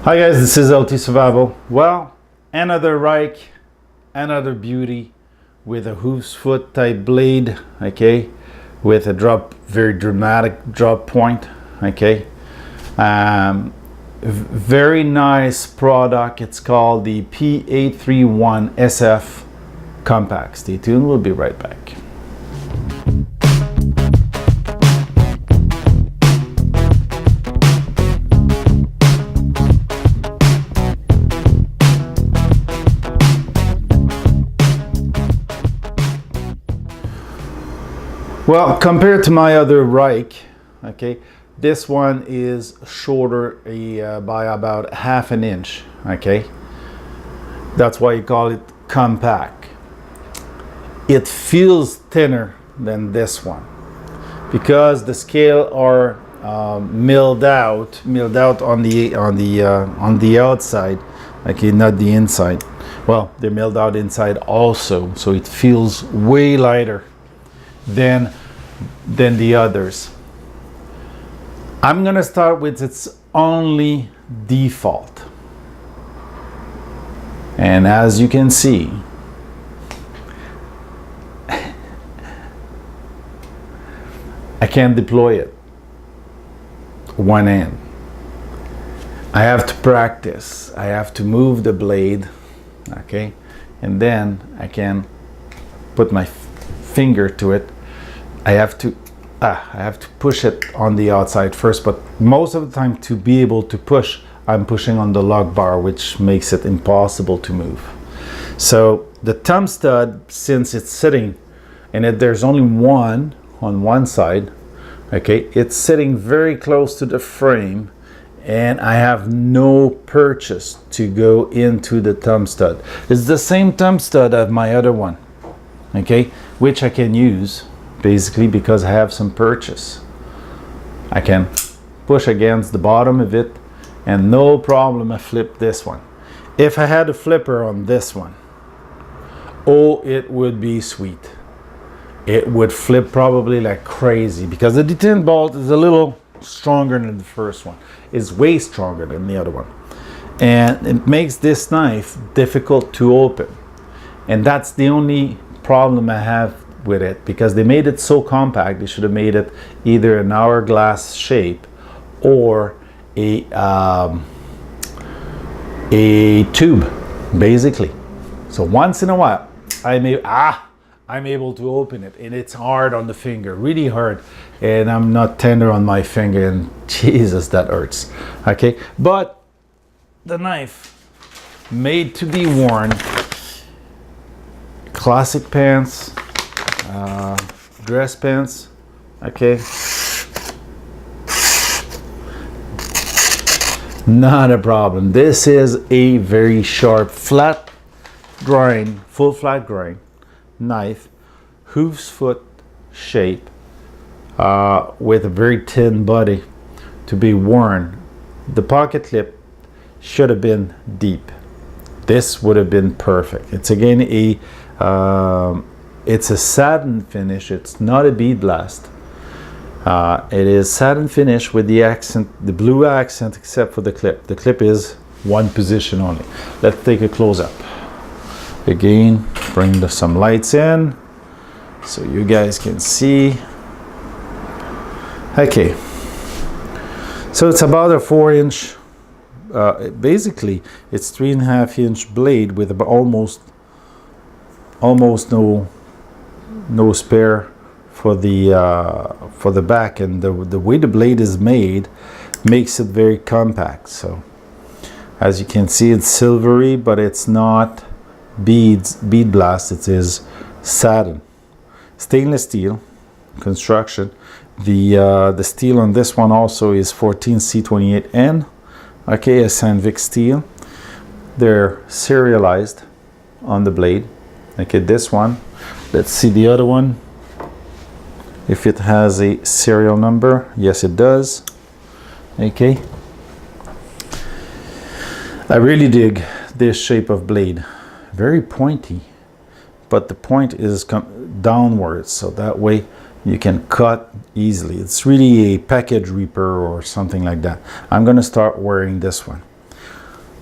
Hi guys, this is LT Survival. Well, another Ruike, another beauty with a hooves foot type blade, okay, with a very dramatic drop point, okay. Very nice product. It's called the P831-SF Compact. Stay tuned, we'll be right back. Well, compared to my other Ruike, okay, this one is shorter by about half an inch, okay. That's why you call it compact. It feels thinner than this one because the scale are milled out on the outside, okay, not the inside. Well, they're milled out inside also, so it feels way lighter than the others. I'm gonna start with its only default, and as you can see, I can't deploy it one end. I have to practice. I have to move the blade, okay, and then I can put my finger to it. I have to push it on the outside first, but most of the time, to be able to push, I'm pushing on the lock bar, which makes it impossible to move. So the thumb stud, since it's sitting and there's only one on one side, okay, it's sitting very close to the frame, and I have no purchase to go into the thumb stud. It's the same thumb stud as my other one, okay, which I can use basically because I have some purchase. I can push against the bottom of it and no problem I flip this one. If I had a flipper on this one, oh, it would be sweet. It would flip probably like crazy because the detent bolt is a little stronger than the first one. It's way stronger than the other one, and it makes this knife difficult to open, and that's the only problem I have with it, because they made it so compact. They should have made it either an hourglass shape or a tube, basically. So once in a while, I'm able to open it, and it's hard on the finger, really hard, and I'm not tender on my finger, and Jesus, that hurts. Okay, but the knife made to be worn. Classic pants, dress pants, okay, not a problem. This is a very sharp, flat grind, full flat grind knife, hooves foot shape, with a very thin body to be worn. The pocket clip should have been deep. This would have been perfect. It's again it's a satin finish. It's not a bead blast. It is satin finish with the accent, the blue accent, except for the clip. The clip is one position only. Let's take a close up. Again, bring some lights in so you guys can see. Okay, so it's about a 4-inch. Basically, it's 3.5-inch blade with about almost no spare for the back, and the way the blade is made makes it very compact. So as you can see, it's silvery, but it's not bead blast. It is satin, stainless steel construction. The steel on this one also is 14C28N, okay, a Sandvik steel. They're serialized on the blade. Okay, this one, let's see the other one, if it has a serial number. Yes, it does. Okay, I really dig this shape of blade. Very pointy, but the point is downwards, so that way you can cut easily. It's really a package reaper or something like that. I'm gonna start wearing this one.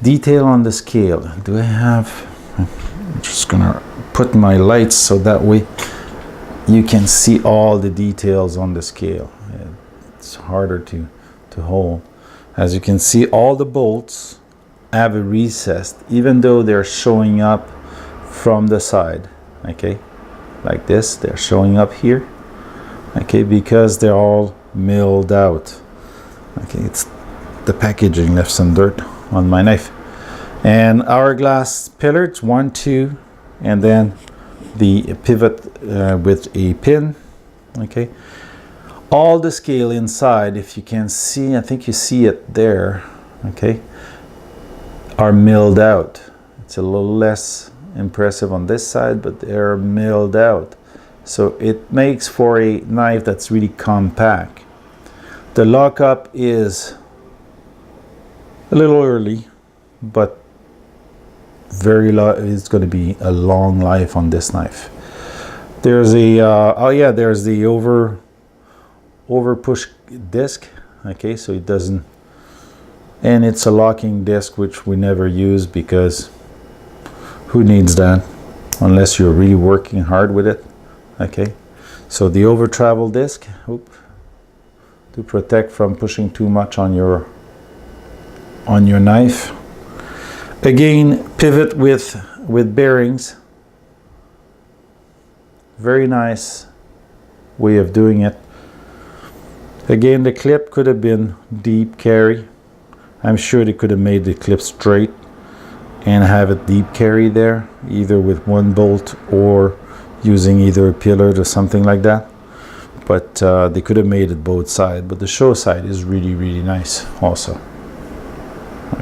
Detail on the scale. Do I have, I'm just gonna put my lights so that way you can see all the details on the scale. It's harder to hold. As you can see, all the bolts have a recess, even though they're showing up from the side. Okay, like this, they're showing up here. Okay, because they're all milled out. Okay, it's the packaging left some dirt on my knife. And hourglass pillars, 1, 2, and then the pivot with a pin. Okay, all the scale inside, if you can see, I think you see it there, okay, are milled out. It's a little less impressive on this side, but they're milled out, so it makes for a knife that's really compact. The lockup is a little early, but it's going to be a long life on this knife. There's a there's the over push disc. Okay, so it doesn't, and it's a locking disc which we never use because who needs that unless you're really working hard with it. Okay, so the over travel disc, to protect from pushing too much on your knife. Again, pivot with bearings. Very nice way of doing it. Again, the clip could have been deep carry. I'm sure they could have made the clip straight and have it deep carry there, either with one bolt or using either a pillar or something like that. But they could have made it both sides. But the show side is really, really nice also.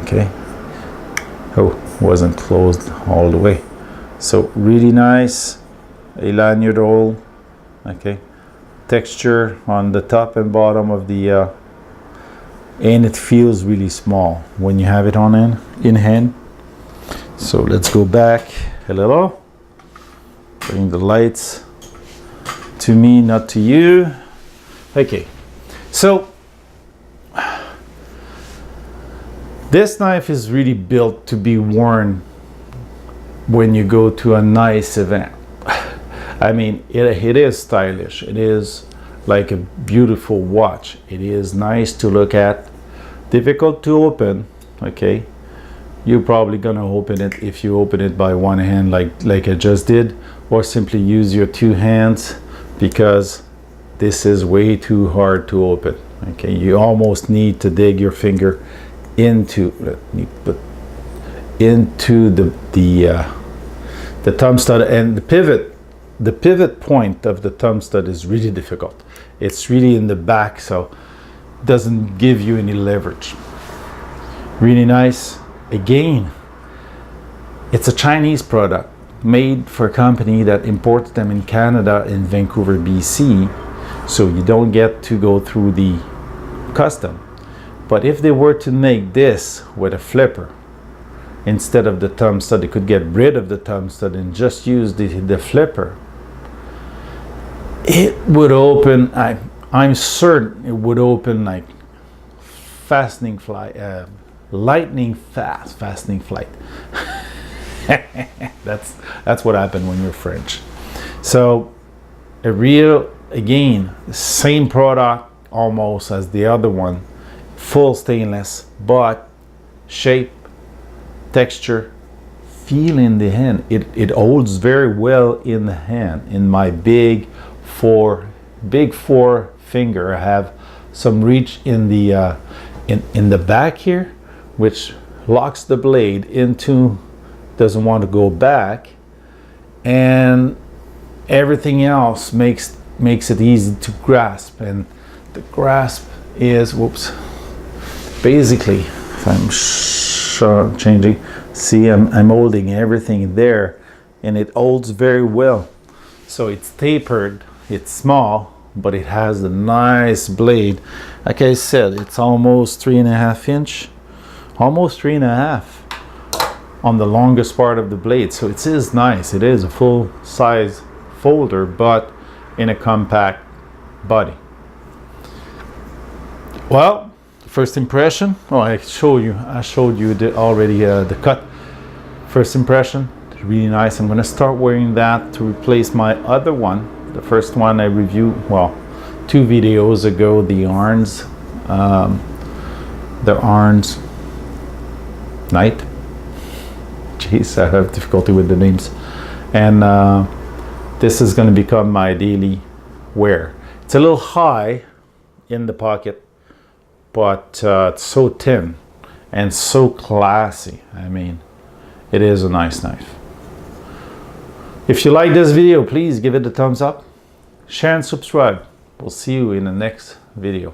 Okay. Oh, wasn't closed all the way. So really nice. A lanyard hole. Okay. Texture on the top and bottom of the and it feels really small when you have it on in hand. So let's go back a little. Bring the lights to me, not to you. Okay. So this knife is really built to be worn when you go to a nice event. I mean, it is stylish. It is like a beautiful watch. It is nice to look at. Difficult to open, okay? You're probably gonna open it if you open it by one hand like I just did, or simply use your two hands because this is way too hard to open. Okay, you almost need to dig your finger into the thumb stud, and the pivot point of the thumb stud is really difficult. It's really in the back, so it doesn't give you any leverage. Really nice. Again, it's a Chinese product made for a company that imports them in Canada, in Vancouver, BC, so you don't get to go through the custom. But if they were to make this with a flipper instead of the thumb stud, they could get rid of the thumb stud and just use the flipper. It would open, I'm certain it would open like lightning fast fastening flight. That's what happened when you're French. So a real, again, same product almost as the other one, full stainless, but shape, texture, feel in the hand. It holds very well in the hand. In my big four finger, I have some reach in the back here, which locks the blade into, doesn't want to go back, and everything else makes it easy to grasp. And the grasp is, basically, if I'm changing, see, I'm holding everything there, and it holds very well. So it's tapered, it's small, but it has a nice blade. Like I said, it's almost 3.5 inch, almost 3.5 on the longest part of the blade. So it is nice. It is a full size folder, but in a compact body. Well, first impression. Oh, I showed you already the cut. First impression, really nice. I'm gonna start wearing that to replace my other one. The first one I reviewed, well, 2 videos ago, the Arns Knight. Jeez, I have difficulty with the names. And this is going to become my daily wear. It's a little high in the pocket, but it's so thin and so classy. I mean, it is a nice knife. If you like this video, please give it a thumbs up, share and subscribe. We'll see you in the next video.